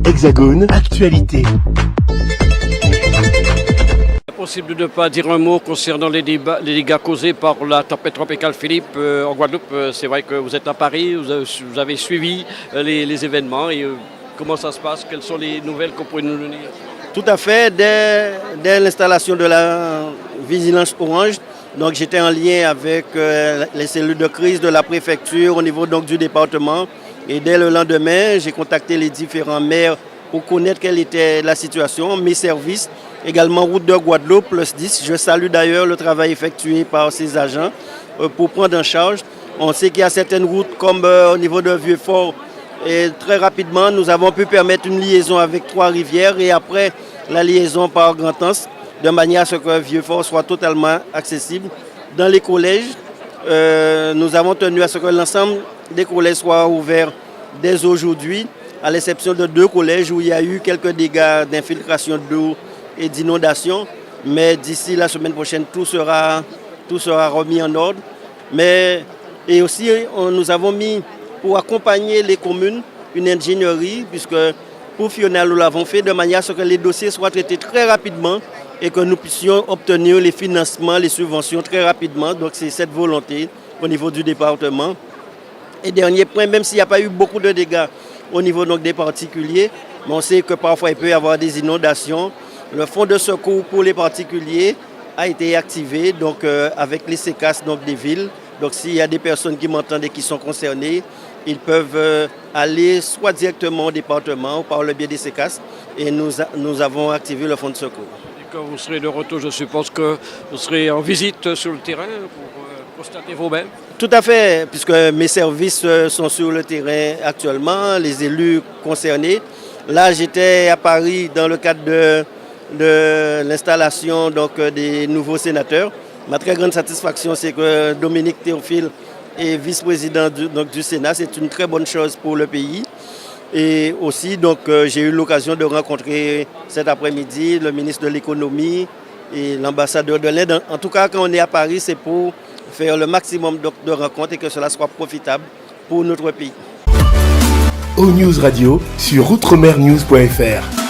Hexagone, actualité. Possible de ne pas dire un mot concernant les dégâts causés par la tempête tropicale Philippe en Guadeloupe. C'est vrai que vous êtes à Paris, vous avez suivi les événements et comment ça se passe? Quelles sont les nouvelles qu'on pourrait nous donner? Tout à fait. Dès l'installation de la vigilance orange, donc j'étais en lien avec les cellules de crise de la préfecture au niveau donc, du département. Et dès le lendemain, j'ai contacté les différents maires pour connaître quelle était la situation, mes services, également Route de Guadeloupe, plus 10. Je salue d'ailleurs le travail effectué par ces agents pour prendre en charge. On sait qu'il y a certaines routes comme au niveau de Vieux-Fort. Et très rapidement, nous avons pu permettre une liaison avec Trois-Rivières et après la liaison par Grand-Anse, de manière à ce que Vieux-Fort soit totalement accessible. Dans les collèges, nous avons tenu à ce que l'ensemble des collèges soient ouverts dès aujourd'hui, à l'exception de 2 collèges où il y a eu quelques dégâts d'infiltration d'eau et d'inondation. Mais d'ici la semaine prochaine, tout sera remis en ordre. Et aussi, nous avons mis pour accompagner les communes une ingénierie, puisque pour Fiona, nous l'avons fait de manière à ce que les dossiers soient traités très rapidement et que nous puissions obtenir les financements, les subventions très rapidement. Donc c'est cette volonté au niveau du département. Et dernier point, même s'il n'y a pas eu beaucoup de dégâts au niveau donc, des particuliers, mais on sait que parfois il peut y avoir des inondations. Le fonds de secours pour les particuliers a été activé donc, avec les CECAS donc, des villes. Donc s'il y a des personnes qui m'entendent et qui sont concernées, ils peuvent aller soit directement au département ou par le biais des CECAS. Et nous avons activé le fonds de secours. Et quand vous serez de retour, je suppose que vous serez en visite sur le terrain pour constater vous-même? Tout à fait, puisque mes services sont sur le terrain actuellement, les élus concernés. Là, j'étais à Paris dans le cadre de l'installation donc, des nouveaux sénateurs. Ma très grande satisfaction, c'est que Dominique Théophile est vice-président du Sénat. C'est une très bonne chose pour le pays. Et aussi, donc, j'ai eu l'occasion de rencontrer cet après-midi le ministre de l'économie et l'ambassadeur de l'Inde. En tout cas, quand on est à Paris, c'est pour faire le maximum de rencontres et que cela soit profitable pour notre pays. O-News Radio sur outremernews.fr.